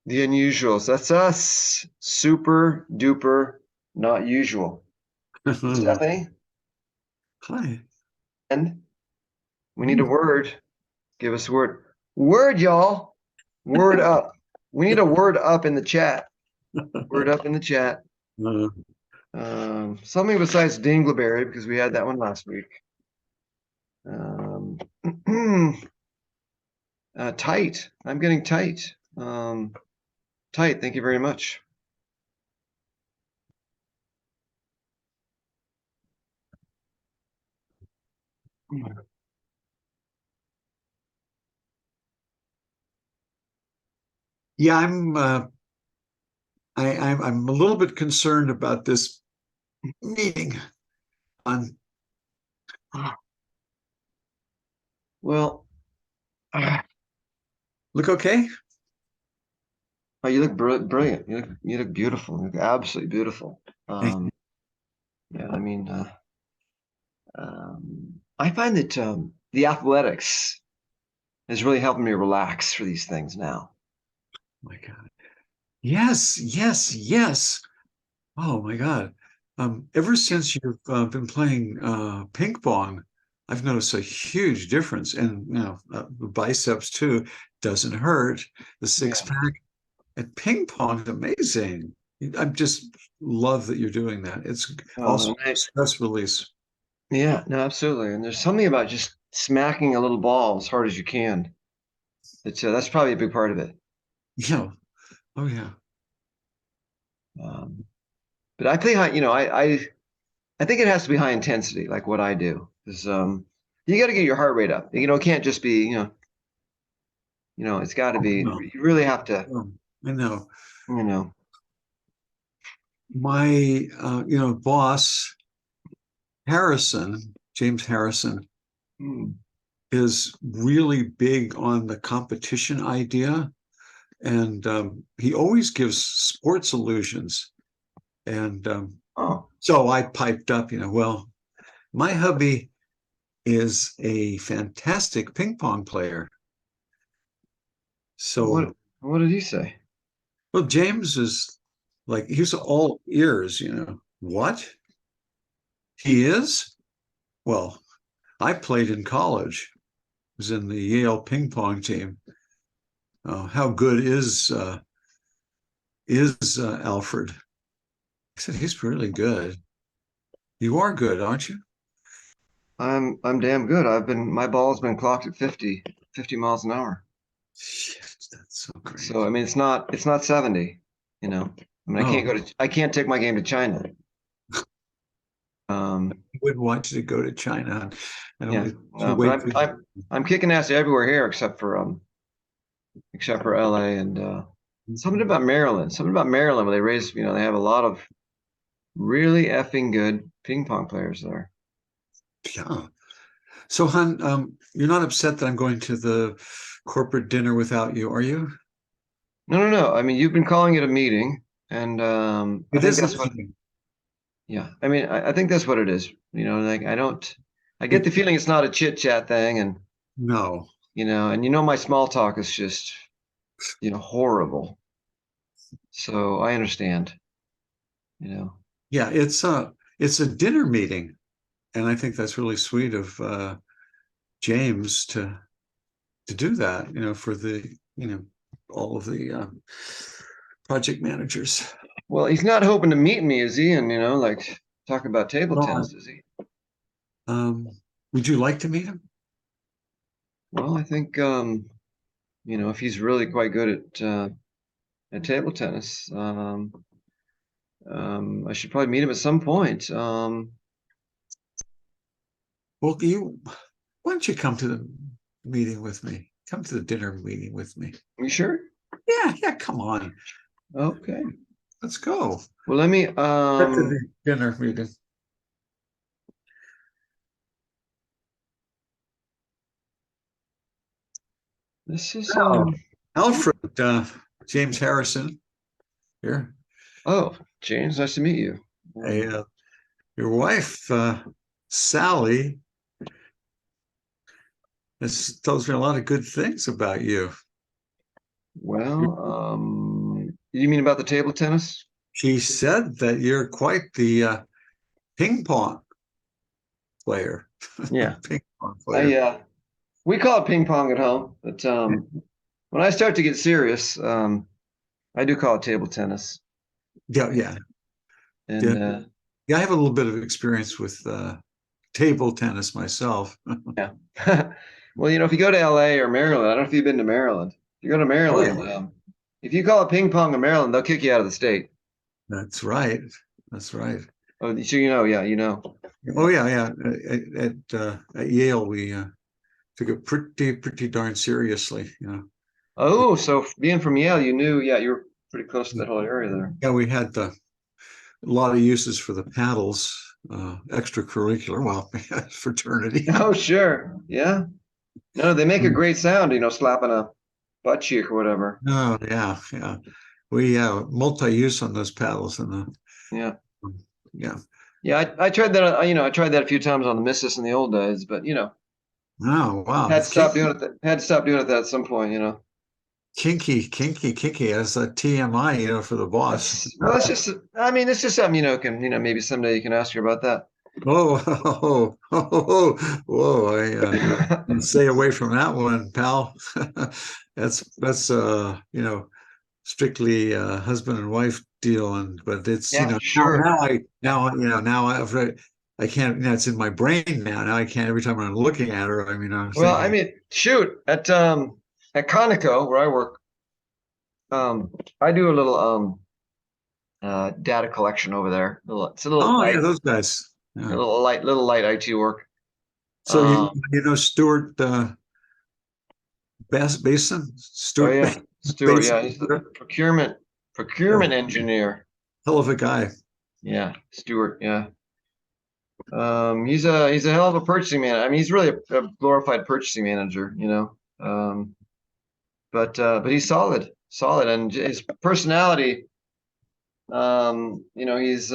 The unusuals. That's us. Super duper not usual. Stephanie, Hi. and we need a word. Give us a word. Word, y'all. Word up. We need a word up in the chat. Word up in the chat. Uh, Something besides Dingleberry, because we had that one last week. Um, tight. I'm getting tight. Tight. Thank you very much. yeah, I'm a little bit concerned about this meeting on. Well, oh, Look okay? you look brilliant. You look beautiful. You look absolutely beautiful. Thank Um, yeah, I mean, I find that the athletics is really helping me relax for these things now. my God. Yes, yes, yes. Oh my God. Ever since you've been playing ping pong, I've noticed a huge difference. And the biceps too doesn't hurt. The six Yeah. pack at ping pong is amazing. I just love that you're doing that. It's also And I, stress release. yeah, no, absolutely. And there's something about just smacking a little ball as hard as you can. That's probably a big part of it. Yeah. Oh yeah. Um, but I play high. I think it has to be high intensity, like what I do, because you got to get your heart rate up. It can't just be it's got to Oh, be. no. You really have to. I know. You know. My boss, Harrison, James Harrison, Hmm. is really big on the competition idea. And he always gives sports illusions. And Oh, so I piped up, well, my hubby is a fantastic ping pong player. what So, what did he say? well, James is like, he's all ears. What? He is? Well, I played in college, was in the Yale ping pong team. How good is Alfred? I said, he's really good. You are good, aren't you? I'm damn good. My ball's been clocked at 50 miles an hour. Shit, that's so great. So I mean, it's not 70. I mean, Oh, I can't take my game to China. Um, I wouldn't want you to go to China. I don't yeah, want you to no, but wait I'm for I'm I'm kicking ass everywhere here except for LA and something about Maryland. Something about Maryland where they have a lot of really effing good ping pong players there. yeah. So, hon, you're not upset that I'm going to the corporate dinner without you, are you? No, no, no. I mean, you've been calling it a meeting, and I It think is a that's what. meeting. Yeah, I mean, I think that's what it is. Like I don't. I get the feeling it's not a chit chat thing, and No. my small talk is just horrible. So I understand. You know. Yeah, it's a dinner meeting, and I think that's really sweet of James to do that. For the all of the project managers. Well, he's not hoping to meet me, is he? And like talk about table Well, tennis, is he? um, would you like to meet him? Well, I think if he's really quite good at table tennis, I should probably meet him at some point. Well, why don't you come to the meeting with me? Come to the dinner meeting with me. You sure? Yeah, yeah, come on. Okay. Let's go. Well, let me Back to the dinner meeting. this is Oh, Alfred, James Harrison here. oh, James, nice to meet you. Hey, your wife, Sally, tells me a lot of good things about you. Well, You mean about the table tennis? She said that you're quite the ping pong player. Yeah. Ping pong I player. we call it ping pong at home, but when I start to get serious, I do call it table tennis. Yeah, yeah, And yeah. Yeah, I have a little bit of experience with table tennis myself. yeah. Well, if you go to LA or Maryland, I don't know if you've been to Maryland. If you go to Oh Maryland, yeah, if you call it ping pong in Maryland, they'll kick you out of the state. that's right. That's right. Oh, so yeah, Oh yeah, yeah. At Yale, we took it pretty darn seriously. Oh, so being from Yale, you knew, yeah, you're pretty close to that whole area there. Yeah, we had a lot of uses for the paddles, extracurricular, well, fraternity. Oh, sure. Yeah. No, they make a great sound, slapping a butt cheek or whatever. Oh yeah, yeah. We multi-use on those paddles and the Yeah. yeah. Yeah, I tried that, I tried that a few times on the Missus in the old days, but Oh wow, had to it's stop doing it. Had to stop doing it at some point. kinky as a TMI, for the boss. Well, it's just, I mean, it's just something, maybe someday you can ask her about that. Whoa! Stay away from that one, pal. That's strictly husband and wife deal, but it's Yeah, now sure. I can't, it's in my brain now. Now I can't, every time I'm looking at her, I mean, I'm Well, I thinking, mean, shoot, at Conoco where I work, I do a little data collection over there. It's a little oh yeah, light, those guys. a Yeah. little light IT work. So Um, you know Stuart Basin, oh Stuart yeah, Stuart, Basin, yeah, he's the procurement yeah, engineer. hell of a guy. Yeah, Stuart, yeah. He's a hell of a purchasing man. I mean, he's really a glorified purchasing manager. But he's solid, and his personality. He's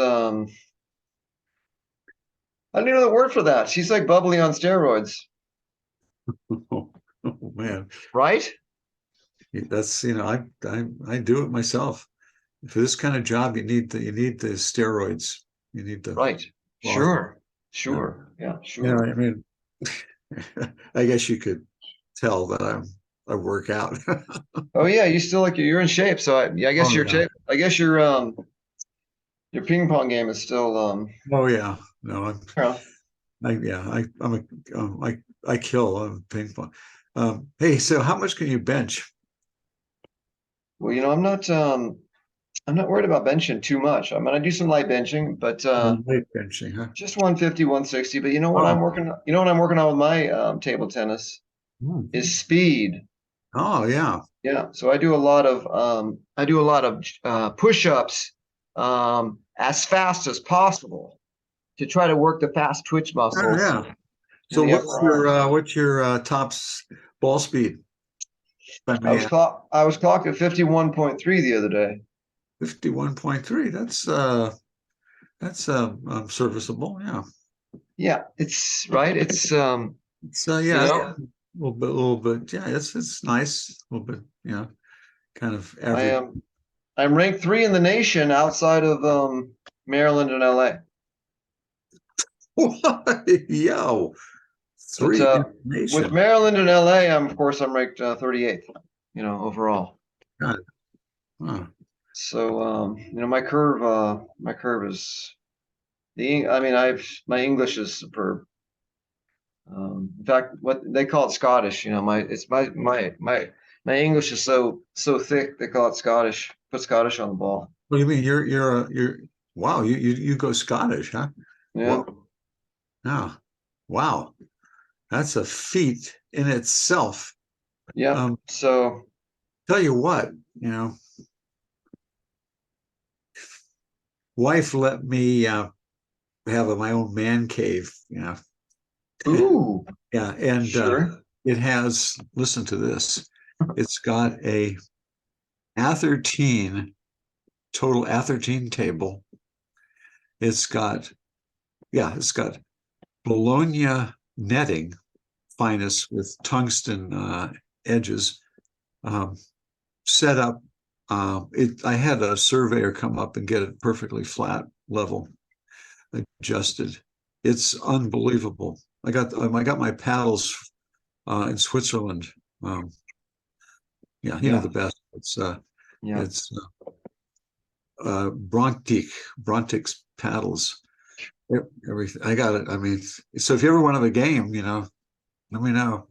I don't even know the word for that. She's like bubbly on steroids, Oh, man, right? that's I do it myself. For this kind of job, you need the steroids. You need the Right. well, Sure. yeah. Sure. Yeah, Yeah, sure. I mean, I guess you could tell that I work out. Oh yeah, you still like you're in shape. So I guess Oh your yeah. shape. I guess your ping pong game is still Oh yeah. No, you know, I'm I kill on ping pong. Hey, so how much can you bench? well, I'm not worried about benching too much. I'm gonna do some light benching, but Weight benching, huh? just 150, 160. But Oh, you know what I'm working on with my table tennis hmm. is speed. Oh yeah. Yeah, so I do a lot of push-ups as fast as possible to try to work the fast twitch Oh muscles yeah. in So the upper arms. what's your ball speed? If I may ask? I was clocked at 51.3 the other day. 51.3. That's serviceable. Yeah. Yeah, it's right. It's So you yeah, it's know, a little bit. Yeah, it's nice. A little bit. Kind of I average. am I'm ranked 3 in the nation outside of Maryland and LA. Yo, But three with nation. Maryland and LA, I'm ranked 38th, overall. God, huh. So my curve is I mean I've my English is superb. In fact, what they call it Scottish, my English is so thick they call it Scottish. Put Scottish on the ball. What do you mean? You're wow. You go Scottish, huh? Yeah. Whoa. Yeah. Wow. That's a feat in itself. Yeah. Um, So tell you what, wife let me have my own man cave. ooh, Yeah, and sure. it has. Listen to this. It's got a A13 total A13 table. It's got it's got Bologna netting, finest with tungsten edges, um, set up I had a surveyor come up and get it perfectly flat, level, adjusted. It's unbelievable. I got my paddles in Switzerland. Um, yeah, you know Yeah, the best. yeah. It's Brontic's paddles. Everything. I got it. I mean, so if you ever want to have a game, let me know.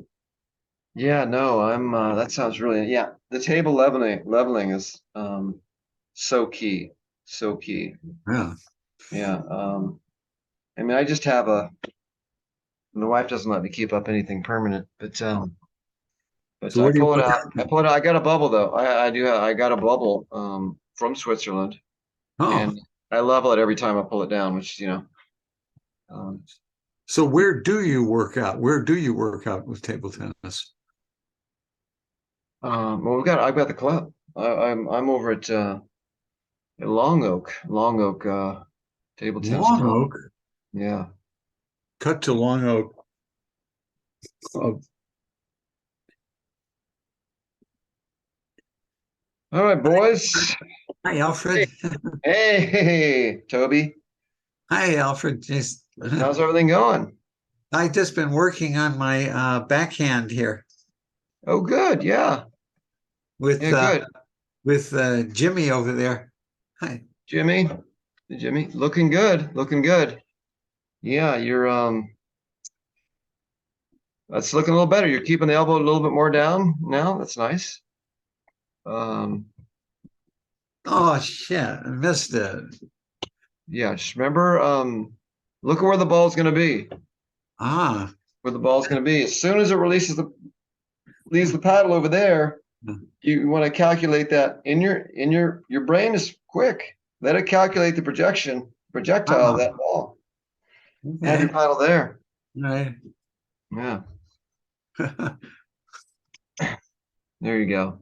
Yeah, no, that sounds really, yeah. The table leveling is so key. So key. Yeah. Yeah. I mean, I just have the wife doesn't let me keep up anything permanent, but So I what do you pull it put out. I down? pull it out. I got a bubble though. I got a bubble from Switzerland, Oh, and I level it every time I pull it down, which, um, so where do you work out? Where do you work out with table tennis? well, I've got the club. I'm over at Long Oak Table Tennis Long Club. Oak, Yeah. cut to Long Oak. Oh, All right, boys. hi, Hey, Alfred. hey, Toby. Hi, Alfred. Just, How's everything going? I just been working on my backhand here Oh, good. Yeah. with Yeah, uh, good. with Jimmy over there. Hi. Jimmy. Jimmy, looking good. Looking good. Yeah, you're that's looking a little better. You're keeping the elbow a little bit more down now. That's nice. Um, Oh shit, I missed it. yeah, just remember, look at where the ball's gonna be. Ah, Where the ball's gonna be. As soon as it leaves the paddle over there, you want to calculate that your brain is quick. Let it calculate the projectile of ah, that ball. Have your okay, paddle there. right. Yeah, there you go.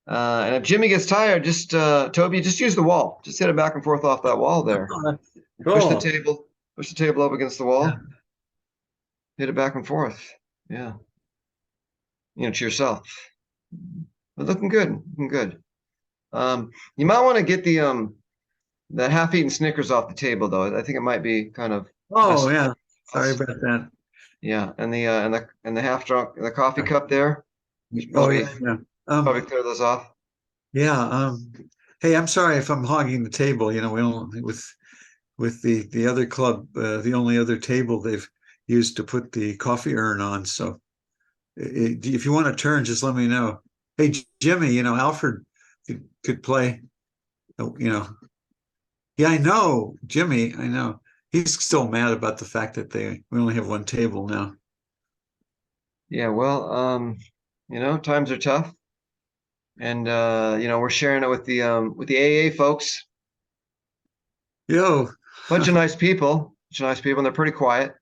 And if Jimmy gets tired, just Toby, just use the wall. Just hit it back and forth off that wall there. Push the Cool. table, push the table up against the Yeah. wall. Hit it back and forth. Yeah, to yourself. But looking good, looking good. You might want to get the half-eaten Snickers off the table, though. I think it might be kind of Oh messing yeah. Sorry us. about that. Yeah, and the half drunk the coffee cup there. Should Oh probably yeah, yeah. clear those off. Yeah. Hey, I'm sorry if I'm hogging the table. We don't with the other club, the only other table they've used to put the coffee urn on. So if you want to turn, just let me know. Hey, Jimmy, Alfred could play. You know, yeah, I know, Jimmy. I know he's still mad about the fact that we only have one table now. Yeah, well, times are tough, and we're sharing it with the AA folks. Yo, Bunch of nice people, and they're pretty quiet.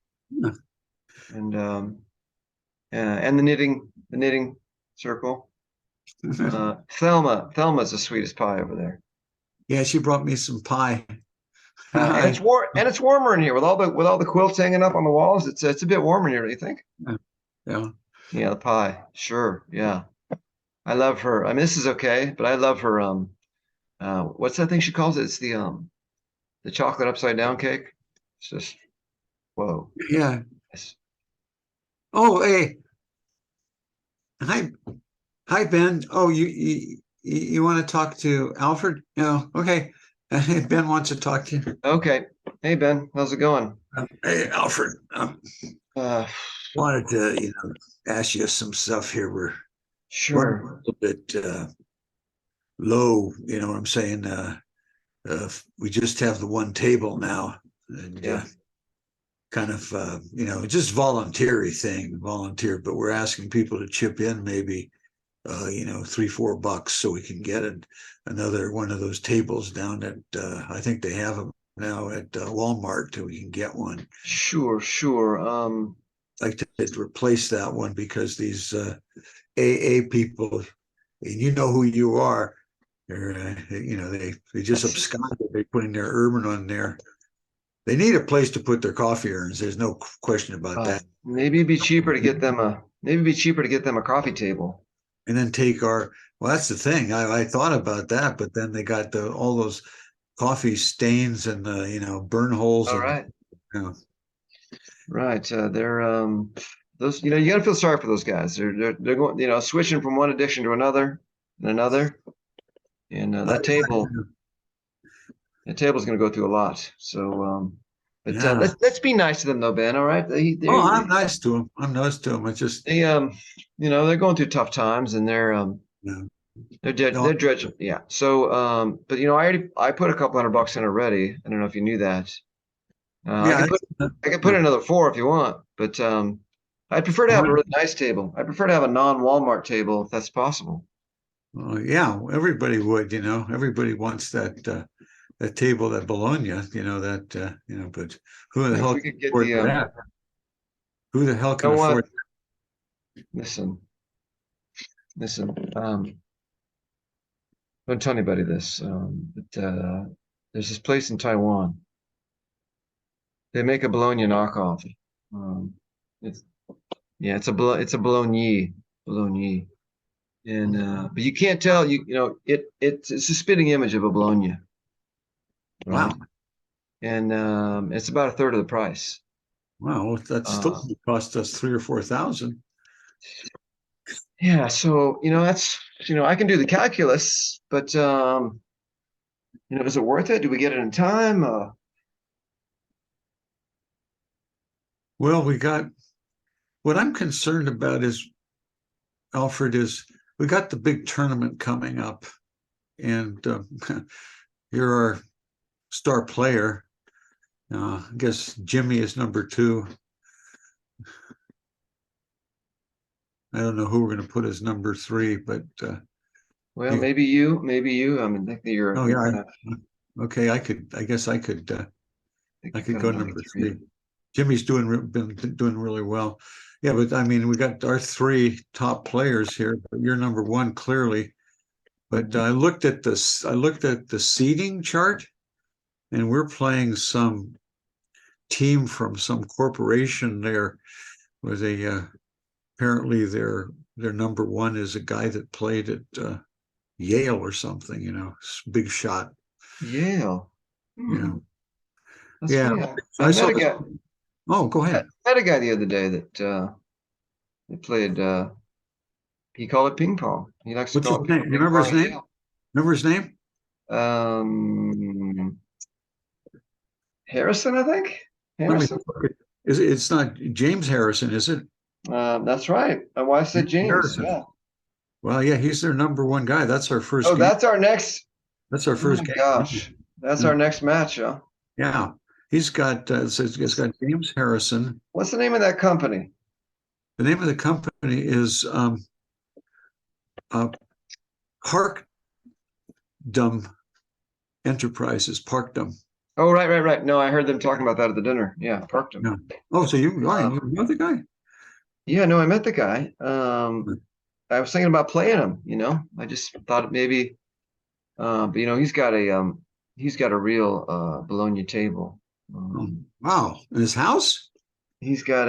And and the knitting circle. Thelma's the sweetest pie over there. yeah, she brought me some pie. And it's warm, and it's warmer in here with all the quilts hanging up on the walls. It's a bit warmer in here, do you think? Yeah. Yeah, the pie. Sure. Yeah. I love her. I mean, this is okay, but I love her. What's that thing she calls it? It's the chocolate upside down cake. It's just whoa. Yeah. It's, Oh, hey, hi, hi, Ben. Oh, you want to talk to Alfred? No, okay. Ben wants to talk to you. okay. Hey Ben, how's it going? Hey, Alfred. Uh, Wanted to, ask you some stuff here. We're running a sure. little bit low. You know what I'm saying? We just have the one table now, and Yeah. kind of, just volunteer. But we're asking people to chip in, maybe, $3-4 so we can get another one of those tables down at. I think they have them now at Walmart, so we can get one. Sure, sure. Like to replace that one because these AA people, and you know who you are. They just absconded. They're putting their urban on there. They need a place to put their coffee urns. There's no question about that. Maybe it'd be cheaper to get them a coffee table. and then take our, well, that's the thing. I thought about that, but then they got all those coffee stains and the, burn holes All and, right. you know, Right. They're those, you got to feel sorry for those guys. They're going, switching from one addiction to another and another. And I- that table's going to go through a lot. So, but yeah. let's be nice to them though, Ben. All right. Oh, I'm nice to them. I'm nice to them. I just, They're going through tough times and you know, they're don't- dredging. Yeah. So, but I put a couple $100 in already. I don't know if you knew that. yeah. I could put in another four if you want, but I'd prefer to have a really nice table. I prefer to have a non-Walmart table if that's possible. Yeah, everybody would, everybody wants that table, that Bologna, but who the If hell we can could get afford that? Who the hell you can know afford what? Listen. Don't tell anybody this, but there's this place in Taiwan. They make a bologna knockoff. Um, it's yeah, it's a bologna, and but you can't tell it's a spitting image of a bologna, right? Wow. And it's about a third of the price. Wow, that still Uh, cost us 3 or 4 thousand. yeah, so that's I can do the calculus, but is it worth it? Do we get it in time? Well, we got what I'm concerned about is, Alfred, is we got the big tournament coming up, and you're our star player. I guess Jimmy is number two. I don't know who we're going to put as number three, but Well, you, maybe you. I mean, I think that oh you're yeah, kind of, okay. I guess I think I you're could kind of go number number three. three. Jimmy's been doing really well. Yeah, but I mean, we got our three top players here, but you're number one clearly. But Mhm. I looked at the seeding chart, and we're playing some team from some corporation there with apparently their number one is a guy that played at Yale or something, big shot. Yale. Yeah. Hmm. That's Yeah. funny. I I met saw a this. guy. Oh, go I ahead. met a guy the other day that played. He called it ping pong. He likes to What's his call it name? You ping remember his pong at name? Yale. Remember his name? Um, Harrison, I think. Let me Harrison. look. It's not James Harrison, is it? That's right. My wife said James James. Harrison. Yeah. Well, yeah, he's their number one guy. That's our first Oh, game. that's our next. That's our Oh first my game. gosh, that's Yeah. our next match, huh? Yeah. He's got James Harrison. What's the name of that company? The name of the company is uh, Parkdom Enterprises. Parkdom. Oh, right. No, I heard them talking about that at the dinner. Yeah, parked him. Yeah. Oh, so you know the guy? Yeah, no, I met the guy. I was thinking about playing him. I just thought maybe, but he's got a real Bologna table. Oh, wow. In his house? He's got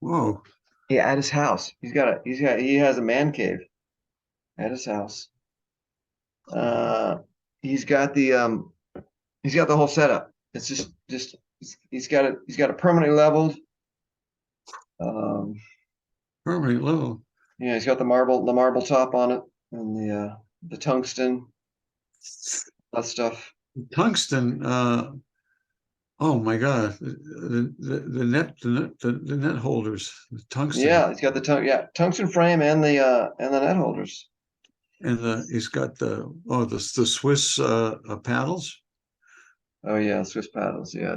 Whoa. yeah, at his house. He has a man cave at his house. Uh, he's got the whole setup. It's just he's got it permanently leveled. Um, Permanent level. yeah, he's got the marble top on it and the tungsten, that stuff. Tungsten. Oh my God. The net holders, the tungsten, Yeah, he's got tungsten frame and the net holders. and he's got the Swiss paddles. Oh yeah, Swiss paddles. Yeah,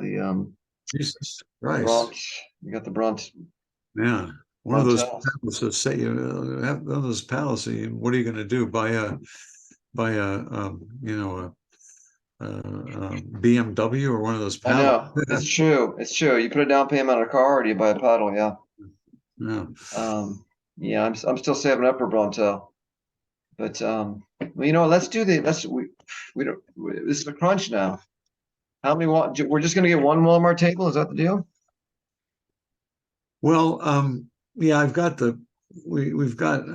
Jesus the Christ. Bront. You got the Bront Yeah. One of those Brontels. paddles that say you have one of those paddles. What are you going to do? Buy a BMW or one of those I paddles? know. It's true. It's true. You put a down payment on a car, or do you buy a paddle? Yeah. Yeah. Um, yeah, I'm still saving up for Brontel. But well, let's do we don't this is a crunch now. How many we're just gonna get one Walmart table? Is that the deal? Well, yeah, I've got we've got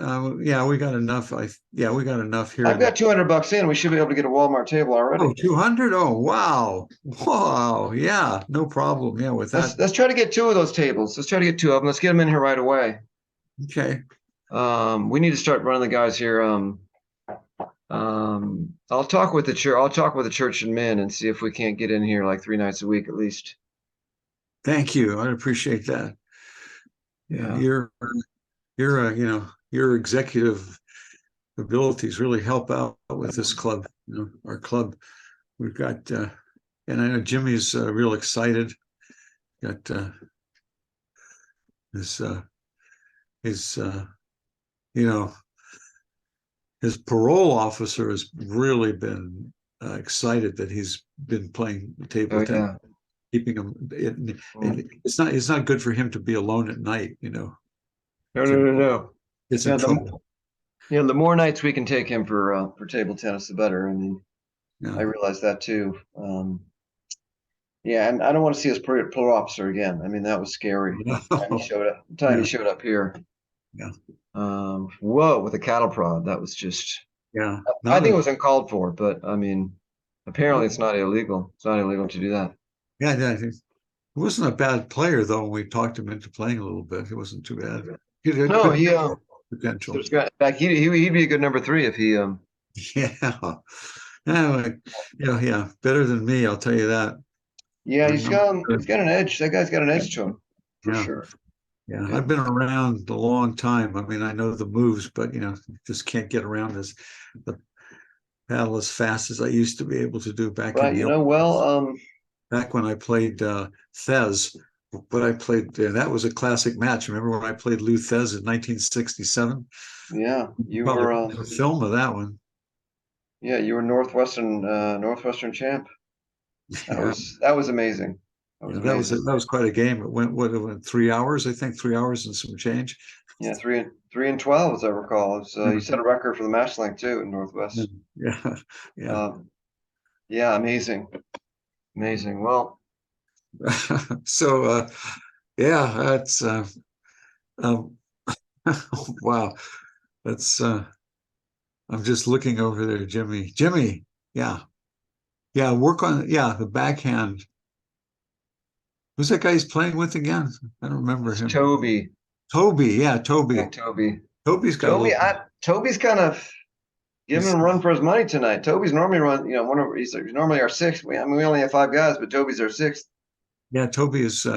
yeah, we got enough. Yeah, we got enough here I've that got 200 bucks in. We should be able to get a Walmart table already. 200. Oh, wow. Wow. Yeah, no problem. Yeah, with that. Let's try to get two of those tables. Let's try to get two of them. Let's get them in here right away. Okay. We need to start running the guys here. I'll talk with the church. I'll talk with the church and men and see if we can't get in here like 3 nights a week at least. Thank you. I appreciate that. Yeah, your executive abilities really help out with this club. Our club. We've got and I know Jimmy's real excited. Got his you know his parole officer has really been excited that he's been playing table Oh tennis, yeah. keeping him. It's not good for him to be alone at night. No, to no. gets in Yeah, trouble. the more nights we can take him for table tennis, the better. I mean, I Yeah. realize that too. Yeah, and I don't want to see his parole officer again. I mean, that was scary. Time he showed up. Time he Yeah. showed up here. Yeah. Whoa, with a cattle prod. That was just. Yeah. I Not think a it was uncalled for, but I mean, apparently it's not illegal. It's not illegal to do that. yeah. I think he wasn't a bad player though. When we talked him into playing a little bit, he wasn't too bad. He had No, good he potential. in fact he'd be a good number three if he Yeah. Yeah. Yeah. Better than me, I'll tell you that. yeah, Um, he's got an edge. That guy's got an edge to him for Yeah. sure. Yeah, Yeah. I've been around a long time. I mean, I know the moves, but just can't get around the paddle as fast as I used to be able to do back in But the back when I played Thez. But I played that was a classic match. Remember when I played Lou Thez in 1967? yeah, Probably a film of that one. you were Northwestern champ. Yeah, That was amazing. That was yeah, amazing. that was quite a game. It went 3 hours, I think, 3 hours and some change. Yeah, 3 and 12, as I recall. It's, Yeah, you set a record for the match length too in Northwest. yeah, yeah. Yeah, amazing, amazing. Well, So yeah, that's um, wow. That's I'm just looking over there, Jimmy. Jimmy, yeah, yeah. Work on the backhand. Who's that guy he's playing with again? I don't remember it's him. Toby. Toby, yeah, Yeah, Toby. Toby. Toby's got a little. Toby's kind of giving He's, him a run for his money tonight. Toby's normally he's normally our sixth. We only have 5 guys, but Toby's our sixth. yeah, Toby is.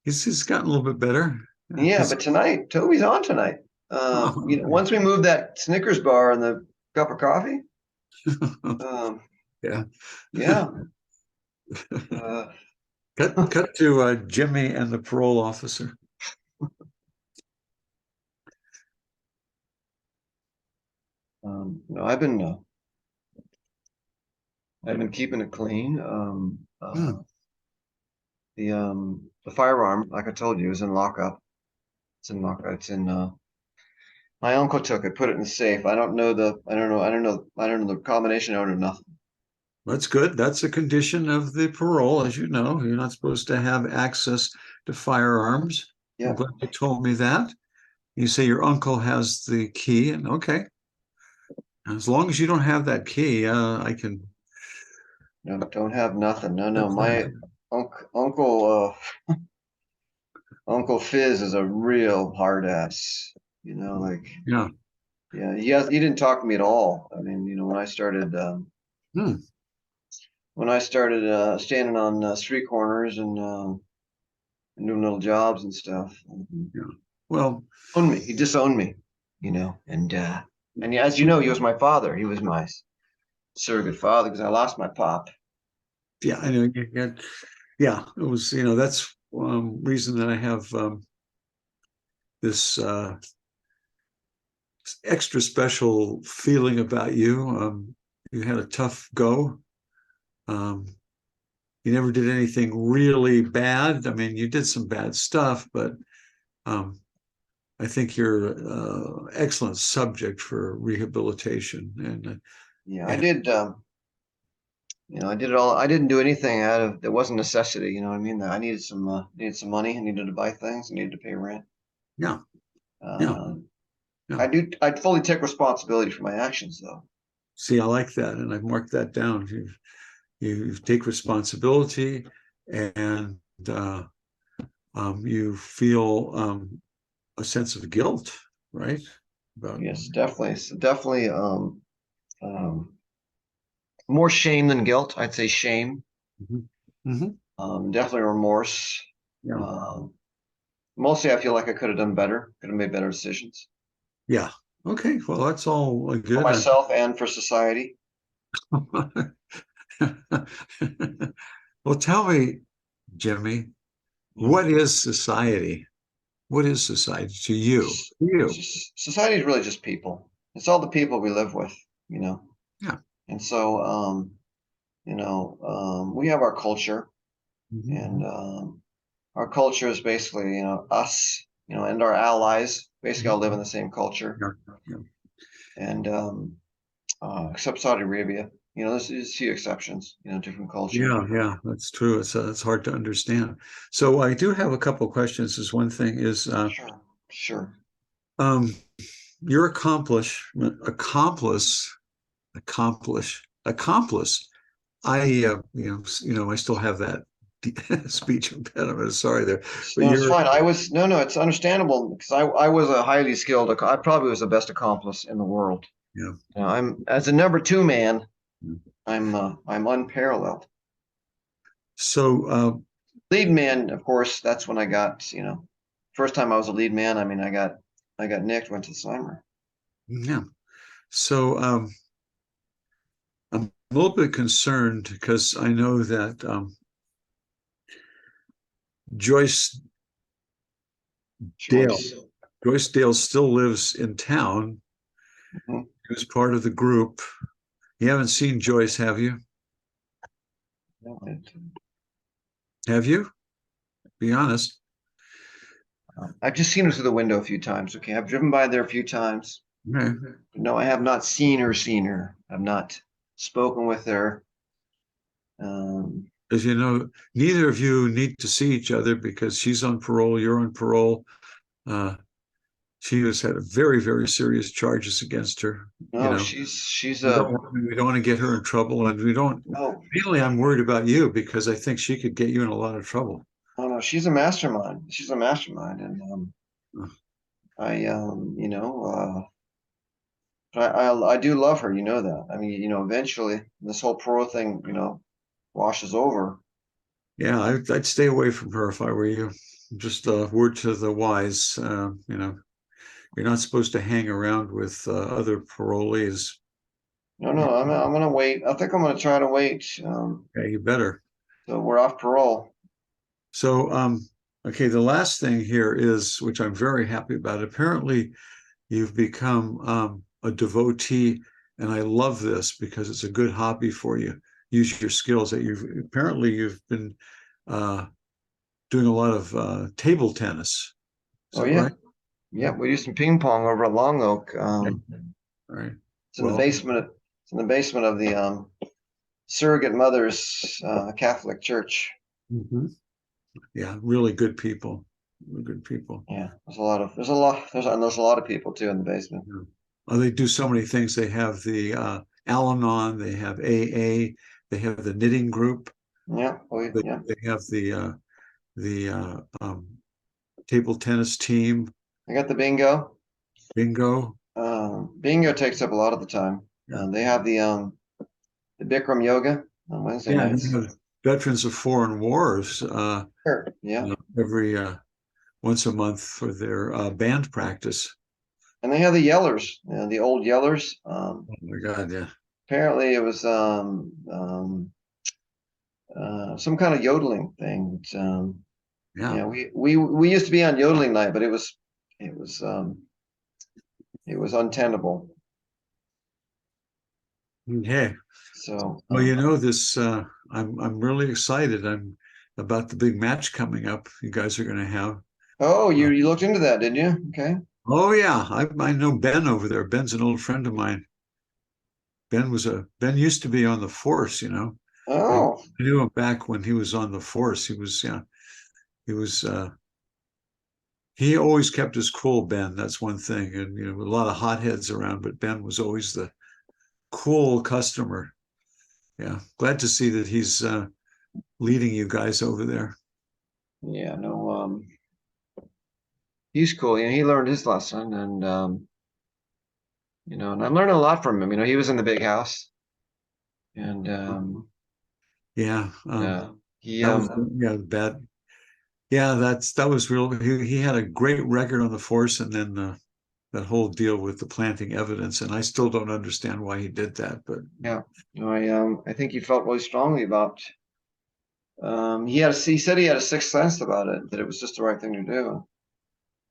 He's gotten a little bit better. Yeah, but tonight Toby's on tonight. Oh, Once we move that Snickers bar and the cup of coffee, yeah. yeah. Uh, Cut to Jimmy and the parole officer. no, I've been keeping it clean. Hmm. The firearm, like I told you, is in lockup. It's in lockup. It's in. My uncle took it, put it in the safe. I don't know the combination. I don't know nothing. That's good. That's a condition of the parole, as you know. You're not supposed to have access to firearms. I'm Yeah, glad you told me that. You say your uncle has the key, and okay. As long as you don't have that key, I can. no, don't have nothing. No, no. That's My Uncle Fizz is a real hard ass. Like yeah. yeah, he didn't talk to me at all. I mean, Hmm. when I started standing on street corners and doing little jobs and stuff. Yeah. Well, Owned me. He disowned me, and yeah, as you know, he was my father. He was my surrogate father because I lost my pop. yeah, I know. Yeah, it was. That's reason that I have this extra special feeling about you. You had a tough go. Um, you never did anything really bad. I mean, you did some bad stuff, but um, I think you're an excellent subject for rehabilitation. Yeah, I And did. I did it all. I didn't do anything out of that wasn't necessity. You know what I mean? I needed some money. I needed to buy things. I needed to pay rent. yeah, Yeah. Uh, Yeah. I fully take responsibility for my actions, though. See, I like that, and I've marked that down. You take responsibility, and you feel a sense of guilt, right? About Yes, definitely. So definitely um, more shame than guilt. I'd say shame. Mhm. Mhm. Definitely remorse. Yeah, Um, Mostly, I feel like I could have done better, could have made better decisions yeah. Okay, well, that's all for good. myself and for society. Well, tell me, Jimmy, Yeah. what is society? What is society to you? To you? Society is really just people. It's all the people we live with, you know. Yeah. And so, we have our culture, and Mhm. our culture is basically, us, and our allies basically all live in Mhm. the same culture. Yeah, yeah. And except Saudi Arabia, there's a few exceptions, different culture. Yeah, that's true. It's hard to understand. So I do have a couple of questions. Is one thing is Sure, sure. um, your accomplice. I still have that speech impediment. Sorry there, but No, it's you're fine. No, it's understandable because I was a highly skilled, I probably was the best accomplice in the world. yeah. I'm as a number two man, I'm unparalleled. So Lead man, of course, that's when I got, first time I was a lead man. I mean, I got nicked, went to the slammer. yeah. So I'm a little bit concerned because I know that Joyce Dale, Choice. Joyce Dale still lives in town. Mhm. He was part of the group. You haven't seen Joyce, have you? Yeah, Have you? Be honest. I've just seen her through the window a few times. Okay, I've driven by there a few times. Okay. No, I have not seen her. Seen her. I've not spoken with her. Um, As you know, neither of you need to see each other because she's on parole, you're on parole. Uh, she has had very, very serious charges against her. You no, know, she's we a. don't want to get her in trouble, and we don't. Oh, Mainly, I'm worried about you because I think she could get you in a lot of trouble. oh no, she's a mastermind. She's a mastermind, and I I do love her. You know that. I mean, eventually this whole parole thing, washes over. Yeah, I'd stay away from her if I were you. Just a word to the wise. You're not supposed to hang around with other parolees. No, no, I'm gonna wait. I think I'm gonna try to wait. Yeah, you better. So we're off parole. So, okay, the last thing here is, which I'm very happy about. Apparently, you've become a devotee, and I love this because it's a good hobby for you. Use your skills that you've been uh, doing a lot of table tennis. Is Oh that yeah, right? yeah. We do some ping pong over at Long Oak. Okay. All right. It's in the Well, basement. It's in the basement of the Surrogate Mothers Catholic Church. mhm. Yeah, really good people. Really good people. Yeah, there's a lot of people too in the basement. Yeah. Oh, they do so many things. They have the Al-Anon, they have AA, they have the knitting group, Yeah, yeah. they have the table tennis team, I got the bingo. bingo. Bingo takes up a lot of the time. Yeah, They have the Bikram yoga on Wednesday yeah. They nights. have veterans of foreign wars Sure. Yeah, every once a month for their band practice. and they have the Yellers, the old Yellers. Oh my God, yeah, Apparently, it was some kind of yodeling thing. yeah. Yeah, we used to be on yodeling night, but it was it was untenable. Hey, So, well, this. I'm really excited. I'm about the big match coming up. You guys are going to have. oh, Uh, you looked into that, didn't you? Okay. oh yeah, I know Ben over there. Ben's an old friend of mine. Ben used to be on the force. I Oh, knew him back when he was on the force. He was yeah. He was He always kept his cool, Ben. That's one thing. And a lot of hotheads around, but Ben was always the cool customer. Yeah, glad to see that he's leading you guys over there. Yeah, no, he's cool. He learned his lesson, and and I'm learning a lot from him. He was in the big house, and Yeah, yeah, he that was yeah bad. Yeah, that was real. He had a great record on the force, and then that whole deal with the planting evidence, and I still don't understand why he did that. But yeah, no, I think he felt really strongly about. He said he had a sixth sense about it, that it was just the right thing to do.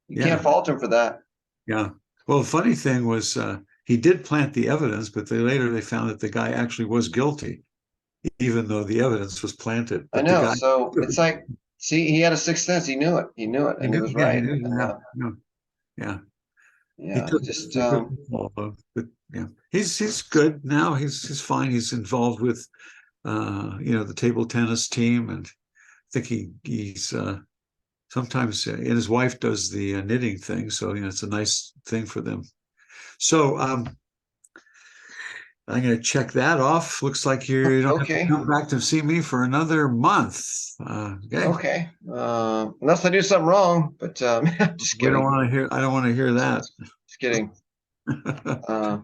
You can't yeah, fault him for that. yeah. Well, the funny thing was he did plant the evidence, but they found that the guy actually was guilty, even though the evidence was planted. I But the know. guy, So it's like, see, he had a sixth sense. He knew it. He knew it, he and he knew, was yeah, he right. knew, And yeah, yeah, yeah. He yeah, took, just he took the fall, but yeah, he's good now. He's fine. He's involved with the table tennis team, and I think he's sometimes and his wife does the knitting thing, so it's a nice thing for them. So I'm going to check that off. Looks like you don't have to okay. come back to see me for another month. Okay, Okay. Unless I do something wrong, but just we don't kidding. want to hear. I don't want to hear that. Just kidding. Uh,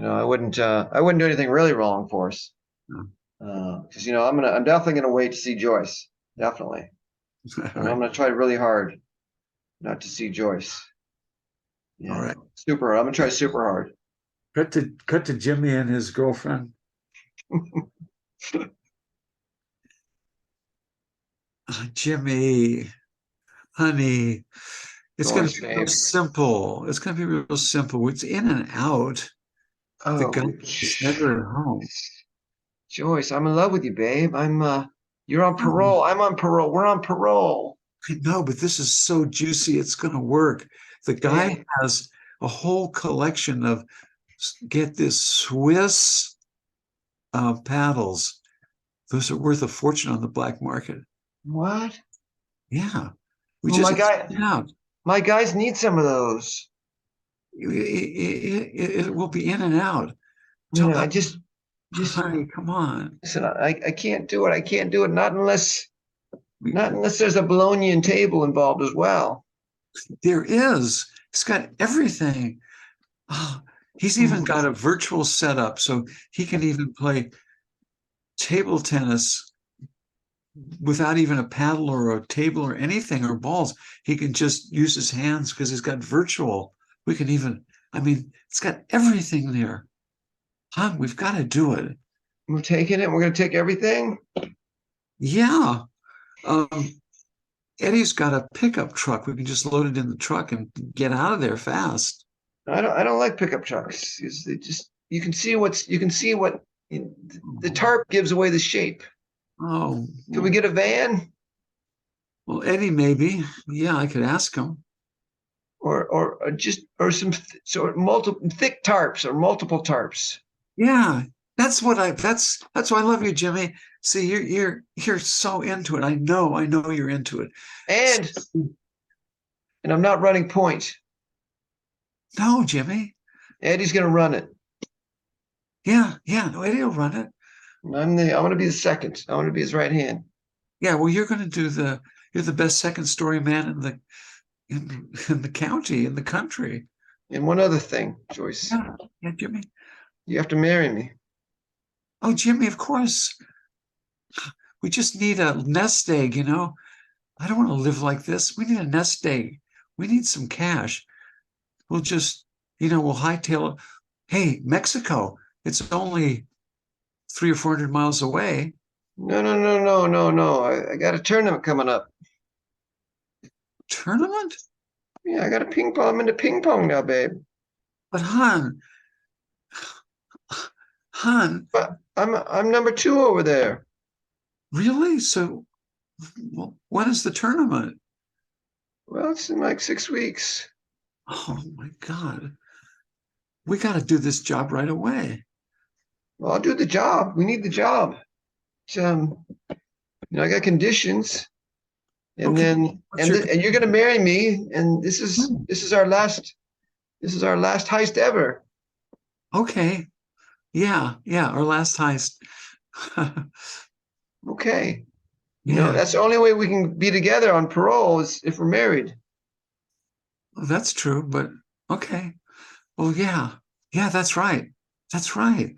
I wouldn't do anything really wrong for us. Because I'm definitely gonna wait to see Joyce. Definitely. All And I'm right, gonna try really hard not to see Joyce. all Yeah. right. Super hard. I'm gonna try super hard. Cut to Jimmy and his girlfriend. Jimmy, honey, it's going to Joyce, be real babe. simple. It's going to be real simple. It's in and out. The guy Oh, is never at home. Joyce, I'm in love with you, babe. You're on Oh, parole. I'm on parole. We're on parole. I know, but this is so juicy. It's going to work. The guy Babe. has a whole collection of, get this, Swiss paddles. Those are worth a fortune on the black market. What? Yeah. We Well, just yeah, my guys need some of those. it will be in and out. So, I just honey, come on. listen. I can't do it. I can't do it. Not unless there's a Bolognian table involved as well. There is. He's got everything. Oh, he's even got a virtual setup, so he can even play table tennis without even a paddle or a table or anything or balls. He can just use his hands because he's got virtual. We can even, I mean, it's got everything there. Huh? We've got to do it. We're taking it. We're gonna take everything. Yeah. Eddie's got a pickup truck. We can just load it in the truck and get out of there fast. I don't like pickup trucks. You can see what the tarp gives away the shape. Oh, Could we get a van well, Eddie, maybe. Yeah, I could ask him. or some multiple thick tarps or multiple tarps? Yeah, that's why I love you, Jimmy. See, you're so into it. I know you're into it. And I'm not running point. No, Jimmy. Eddie's gonna run it. Yeah, yeah. No, Eddie will run it. I want to be the second. I want to be his right hand. Yeah, well, you're the best second story man in the county, in the country. And one other thing, Joyce, Yeah, yeah, Jimmy. you have to marry me. Oh, Jimmy, of course. We just need a nest egg, I don't want to live like this. We need a nest egg. We need some cash. We'll just, we'll hightail it. Hey, Mexico, it's only 300 or 400 miles away. No, no, no, no, no, no. I got a tournament coming up. Tournament? Yeah, I got a ping pong. I'm into ping pong now, babe. But hon, But I'm number two over there. really? So, well, when is the tournament? Well, it's in like 6 weeks. Oh my God. We got to do this job right away. Well, I'll do the job. We need the job. It's, I got conditions. And Okay. then What's your and you're gonna marry me, and this is our last heist ever. okay. Yeah, yeah, our last heist. Okay. You know, Yeah, that's the only way we can be together on parole is if we're married. well, that's true, but okay. Oh yeah. Yeah, that's right. That's right.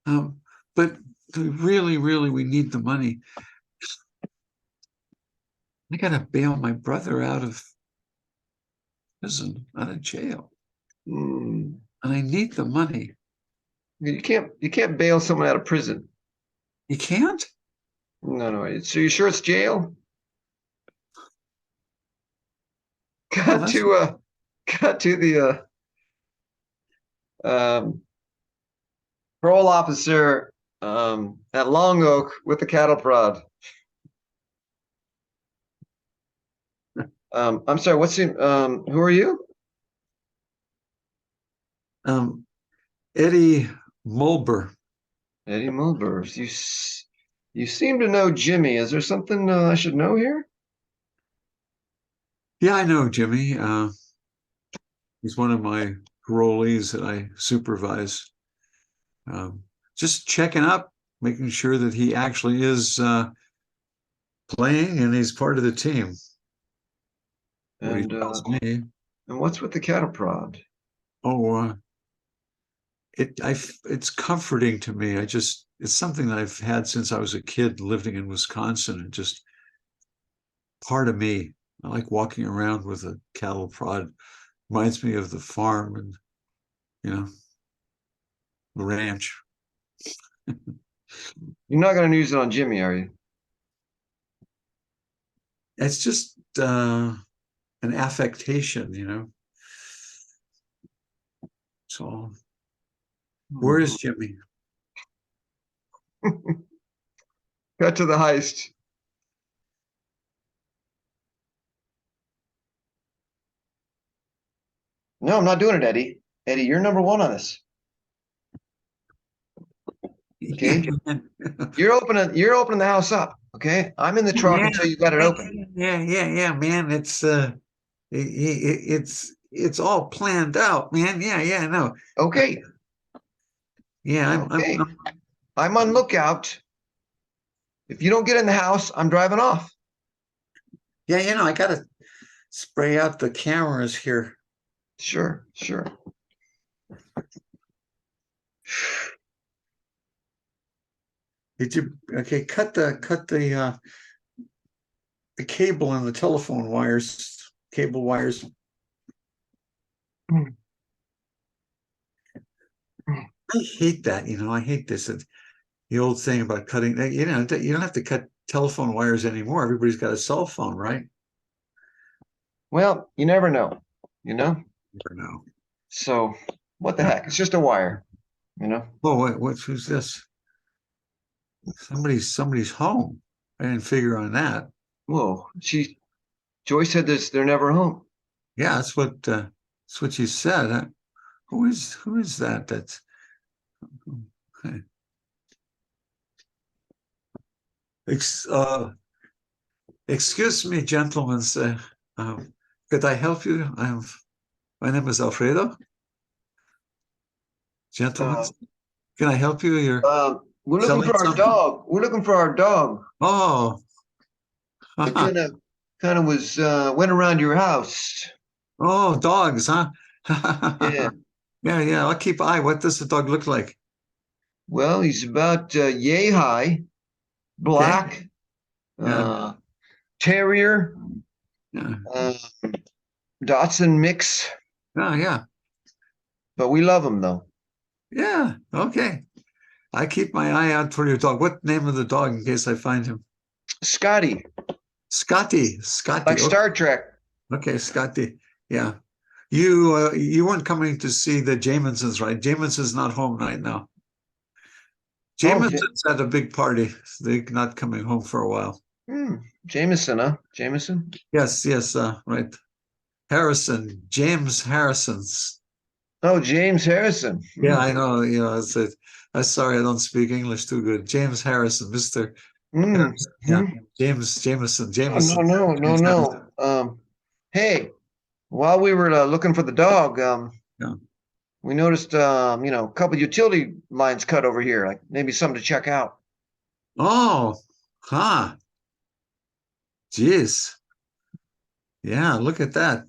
Um, but really, really we need the money. I gotta bail my brother out of prison, out of jail. Hmm. And I need the money. You can't bail someone out of prison. You can't? No, no. So you sure it's jail? Oh, Got that's to got to the um parole officer at Long Oak with the cattle prod. I'm sorry, who are you? um Eddie Mulber. Eddie Mulbers. You seem to know Jimmy. Is there something I should know here? Yeah, I know Jimmy. He's one of my parolees that I supervise. Um, just checking up, making sure that he actually is playing and he's part of the team. What he And tells me. what's with the cattle prod? Oh, it's comforting to me. It's something that I've had since I was a kid living in Wisconsin, and just part of me. I like walking around with a cattle prod. Reminds me of the farm and you know the ranch. You're not going to use it on Jimmy, are you? It's just an affectation, So where Hmm. is Jimmy? Cut to the heist. No, I'm not doing it, Eddie. Eddie, you're number one on this. Yeah, Okay. You're opening the house up. Okay. I'm in the truck yeah, until you got it open. yeah, man. It's all planned out, man. Yeah, no. Okay. Yeah, Okay. I'm on lookout. If you don't get in the house, I'm driving off. yeah, I gotta spray out the cameras here. Sure, sure. Did you okay, the cable and the telephone wires, cable wires. I hate that, I hate this. The old thing about cutting, you don't have to cut telephone wires anymore. Everybody's got a cell phone, right? Well, you never know, you know? Never know. So what the Yeah. heck? It's just a wire, you know? Oh, who's this? Somebody's home. I didn't figure on that. Whoa. Joyce said this, they're never home. Yeah, that's what she said. Who is that? That's okay. Ex, Excuse me, gentlemen. Um, could I help you? My name is Alfredo. Gentlemen, Uh, can I help you? You're we're looking selling for our something? dog. We're looking for our dog. Oh, It haha. kind of was went around your house. Oh, dogs, huh? Yeah. Yeah. I'll keep eye. What does the dog look like? Well, he's about yay high, Okay. black, Yeah. uh, terrier, Yeah. uh, Dotson mix, Yeah. but we love him though. Yeah. Okay. I keep my eye out for your dog. What name of the dog in case I find him? Scotty, Scotty. like Scotty. Okay. Star Trek. Okay, Scotty. Yeah. You weren't coming to see the Jamiesons, right? Jamieson's not home right now. Oh, Jamieson's at a big party. They're not coming home for a while. Jameson, huh? Jameson. Yes, right. Harrison, James Harrison's. Oh, James Harrison. Yeah, I know. I'm sorry, I don't speak English too good. James Harrison, Mr. Mm, Yeah, mhm. Oh, Jameson. no. Hey, while we were looking for the dog, Yeah. we noticed, a couple utility lines cut over here. Like maybe something to check out. Oh, huh. Jeez. Yeah, look at that.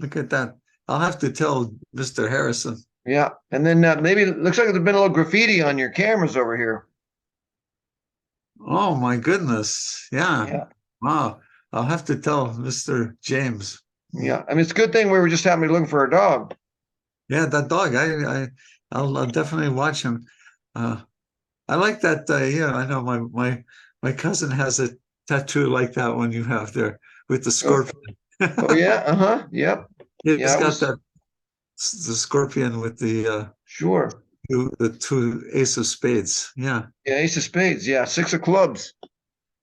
Look at that. I'll have to tell Mr. Harrison. Yeah, and then maybe it looks like there's been a little graffiti on your cameras over here. Oh my goodness. Yeah. Yeah, Wow. I'll have to tell Mr. James. yeah. I mean, it's a good thing we were just happening to looking for a dog. Yeah, that dog. I'll definitely watch him. Uh, I like that. Yeah, I know my cousin has a tattoo like that one you have there with the Oh, scorpion. oh yeah, uh-huh, yep. He's Yeah, it got was that the scorpion with sure. the two ace of spades. Yeah. Yeah, ace of spades. Yeah, six of clubs.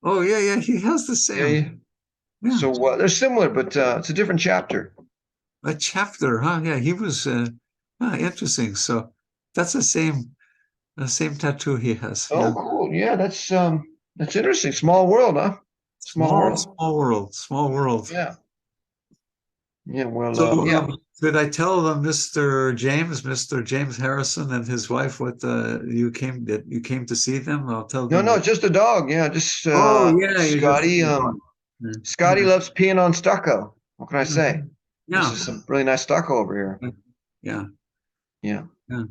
Oh yeah, yeah. He has the Yeah, same. yeah. Yeah. So they're similar, but it's a different chapter. A chapter, huh? Yeah, he was interesting. So that's the same tattoo he has. Oh, Yeah. cool. Yeah, that's interesting. Small world, huh? Small world. Small world, small world. Yeah. Yeah. Well, So, yeah. did I tell Mr. James Harrison and his wife what you came to see them? I'll tell No, them no, that. it's just a dog. Yeah, just Oh yeah, you're just Scotty. Scotty yeah, loves peeing on stucco. What can I yeah, say? This yeah, is some really nice stucco over here. yeah, Yeah. yeah.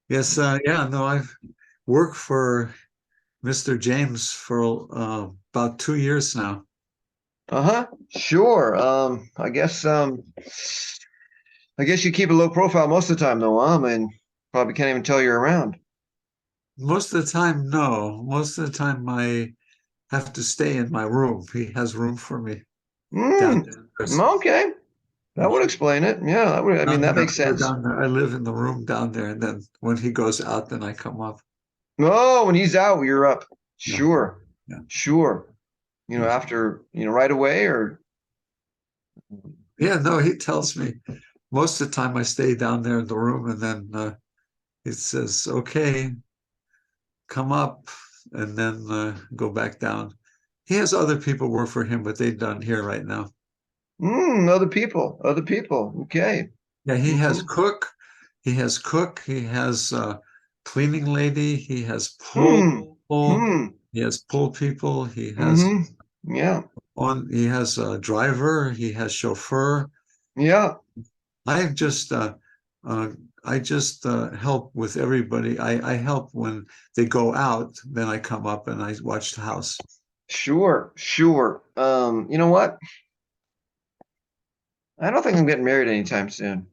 Yes, yeah. No, I've worked for Mr. James for about 2 years now. Uh-huh. Sure. I guess you keep a low profile most of the time though, huh? I mean, probably can't even tell you're around. Most of the time, no. Most of the time, I have to stay in my room. He has room for me Hmm. downstairs. Okay. That would explain it. Yeah, I mean, that makes We're sense. down there. I live in the room down there, and then when he goes out, then I come up. Oh, when he's out, you're up. Yeah, Sure. yeah, Sure. yeah. After, right away or Yeah, no, he tells me most of the time I stay down there in the room, and then he says, "Okay, come up," and then go back down. He has other people work for him, but they're done here right now. other people, other people. Okay. Yeah, he has Hmm. cook. He has cook. He has cleaning lady. He has pool. Hmm. Hmm. He has pool people. He has Hmm. Yeah. He has a driver. He has chauffeur. Yeah. I just uh, I just help with everybody. I help when they go out. Then I come up and I watch the house. Sure. Sure. You know what? I don't think I'm getting married anytime soon.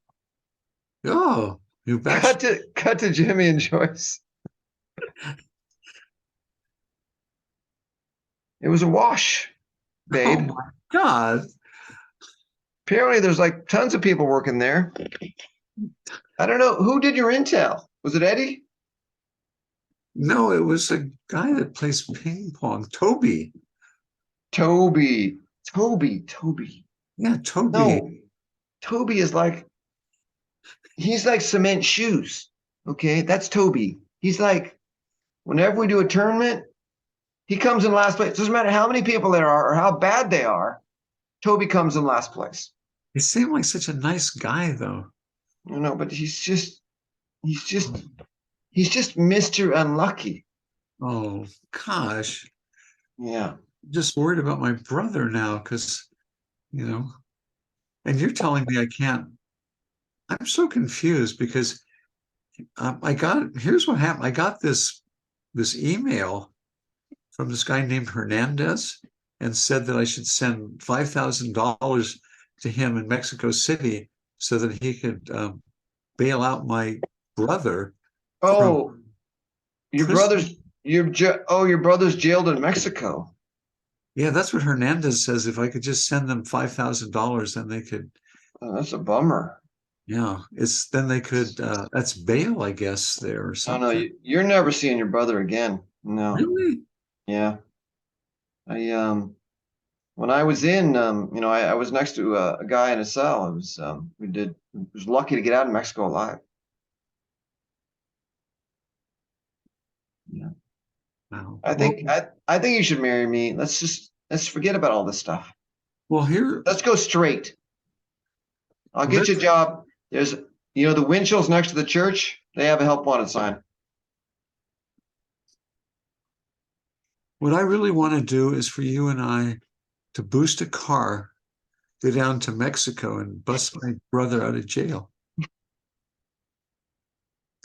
Oh, you bachelor. Cut to Jimmy and Joyce. It was a wash, Oh babe. my God. Apparently there's like tons of people working there. I don't know. Who did your intel? Was it Eddie? No, it was a guy that plays ping pong, Toby. Toby. Toby. Yeah, Toby. No, Toby is like he's like cement shoes. Okay, that's Toby. He's like whenever we do a tournament, he comes in last place. Doesn't matter how many people there are or how bad they are. Toby comes in last place. He seemed like such a nice guy, though. But he's just he's just Mr. Unlucky. Oh gosh, Yeah. I'm just worried about my brother now because you know. And you're telling me I can't. I'm so confused because I got. Here's what happened. I got this email from this guy named Hernandez and said that I should send $5,000 to him in Mexico City so that he could bail out my brother from Oh, your prison. brother's your brother's jailed in Mexico. Yeah, that's what Hernandez says. If I could just send them $5,000, then they could. Oh, that's a bummer. Yeah, it's then they could. That's bail, I guess, there or Oh no, something. you're never seeing your brother again. No. Really? Yeah. I when I was in I was next to a guy in a cell. It was was lucky to get out of Mexico alive. Yeah. Wow. I think I think you should marry me. Let's forget about all this stuff. Well, here, Let's go straight. I'll get you a that's job. There's the Winchell's next to the church. They have a help wanted sign. what I really want to do is for you and I to boost a car, go down to Mexico and bust my brother out of jail.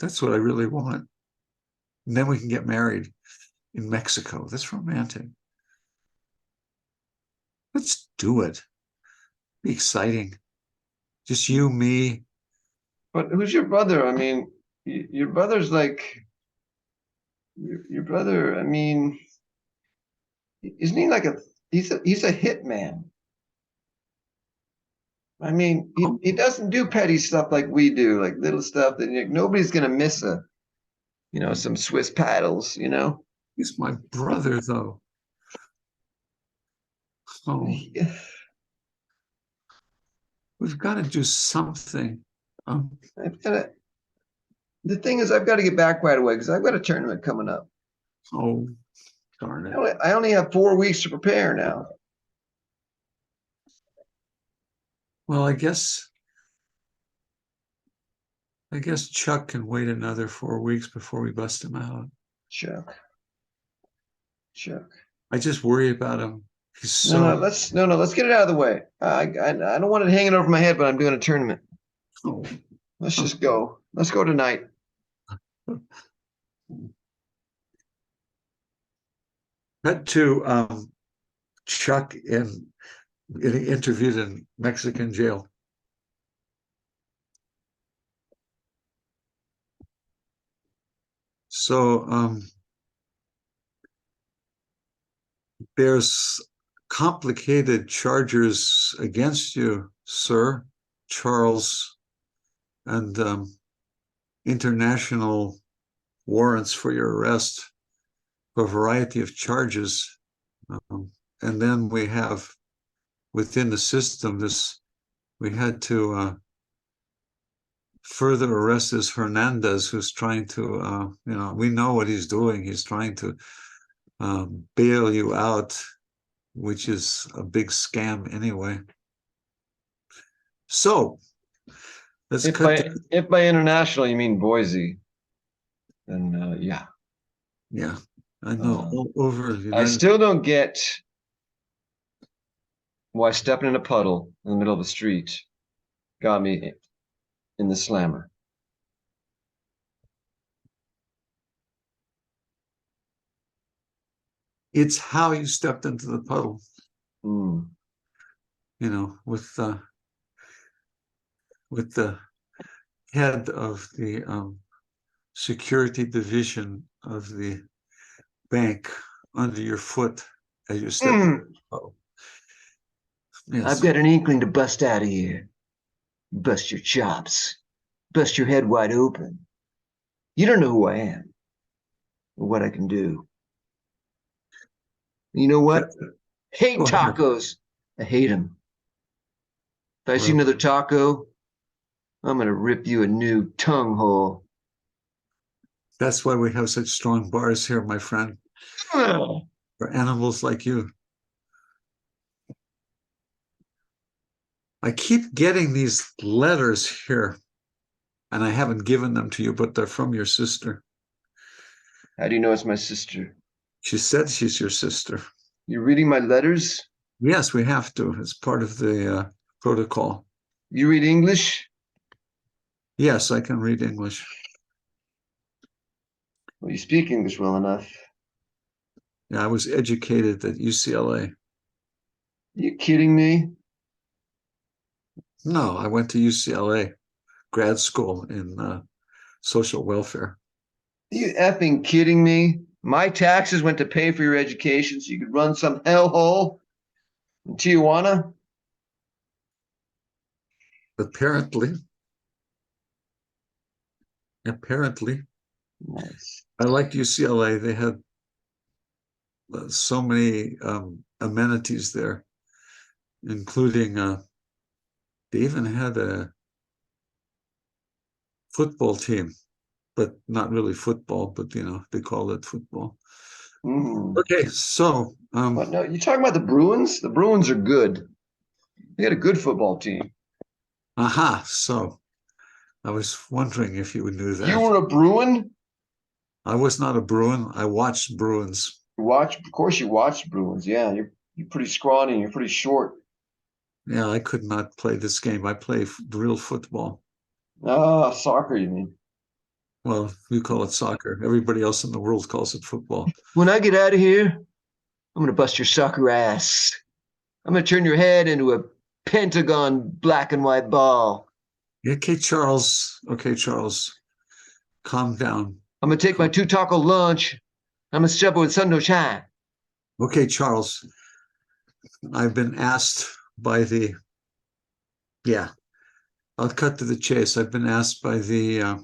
That's what I really want. And then we can get married in Mexico. That's romantic. Let's do it. Be exciting. Just you, me. But who's your brother? I mean, your brother's like your brother. I mean, isn't he like he's a hitman? I mean, he doesn't do petty stuff like we do, like little stuff that nobody's gonna miss some Swiss paddles. He's my brother, though. Oh, Yeah. we've got to do something. Um, I've gotta, the thing is, I've got to get back right away because I've got a tournament coming up. oh, darn it. I only have 4 weeks to prepare now. Well, I guess Chuck can wait another 4 weeks before we bust him out. Chuck. I just worry about him. He's No, so. let's get it out of the way. I don't want it hanging over my head, but I'm doing a tournament. Oh. Let's just go. Let's go tonight. Cut to Chuck getting interviewed in Mexican jail. So there's complicated charges against you, sir, Charles, and international warrants for your arrest for a variety of charges. And then we have within the system we had to further arrest this Hernandez, who's trying to, we know what he's doing. He's trying to bail you out, which is a big scam anyway. So let's If by international you mean Boise, then yeah. Yeah, I know. All over the I United still don't get why stepping in a puddle in the middle of the street got me in the slammer. It's how you stepped into the puddle, Mm. with the head of the security division of the bank under your foot as you stepped into the puddle. Yes. I've got an inkling to bust out of here. Bust your chops. Bust your head wide open. You don't know who I am or what I can do. You know what? Hate tacos. I hate them. If I see another taco, I'm going to rip you a new tongue hole. That's why we have such strong bars here, my friend. For animals like you. I keep getting these letters here, and I haven't given them to you, but they're from your sister. How do you know it's my sister? She said she's your sister. You're reading my letters? Yes, we have to. It's part of the protocol. You read English? Yes, I can read English. Well, you speak English well enough. Yeah, I was educated at UCLA. Are you kidding me? No, I went to UCLA grad school in social welfare. Are you effing kidding me? My taxes went to pay for your education so you could run some hellhole in Tijuana? Apparently. Nice. I liked UCLA. They had so many amenities there, including they even had a football team, but not really football, but they call it football. Okay, so What? No, you talking about the Bruins? The Bruins are good. They got a good football team. aha, so I was wondering if you would do You that. were a Bruin? I was not a Bruin. I watched Bruins. Of course, you watched Bruins. Yeah, you're pretty scrawny. And you're pretty short. Yeah, I could not play this game. I play real football. Ah, soccer, you mean? Well, we call it soccer. Everybody else in the world calls it football. When I get out of here, I'm gonna bust your soccer ass. I'm gonna turn your head into a pentagon black and white ball. Okay, Charles. Okay, Charles. Calm down. I'm gonna take my Calm. 2 taco lunch. I'm gonna stuff it with sun no shine. Okay, Charles. I've been asked by the, yeah, I'll cut to the chase. I've been asked by the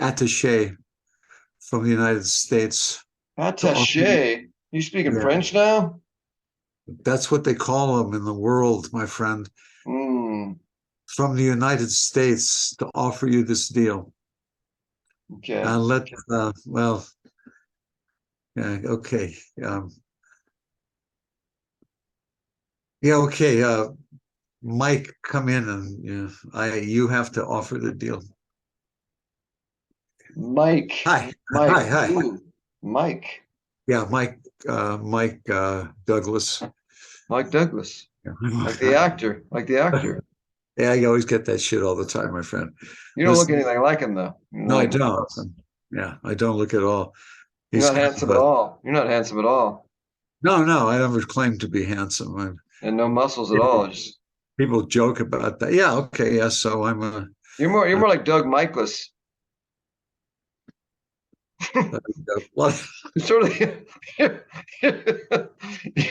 attaché from the United States to offer you, Attaché. You speaking yeah, French now? that's what they call them in the world, my friend, Hmm. from the United States to offer you this deal. Okay. Well, yeah, okay. Um, yeah, okay. Mike, come in and you have to offer the deal. Mike. Hi, Mike. hi. Ooh. Mike. Yeah, Mike Douglas. Mike Douglas. Like the Yeah, actor. Like the actor. you always get that shit all the time, my friend. You don't look Listen, anything like him though. no, I Like don't. Yeah, I don't look at all. you're He's not kind handsome of at a all. You're not handsome at all. no, I never claimed to be handsome. And no muscles at all. People Just people joke about that. Yeah, okay, yeah. So I'm a, you're a, more like Doug Michaelis. what? You're sort of you're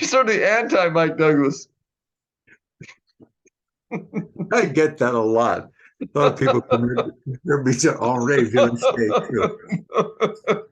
sort of the anti Mike Douglas. I get that a lot. A lot of people compare me to Henri Villechaize too.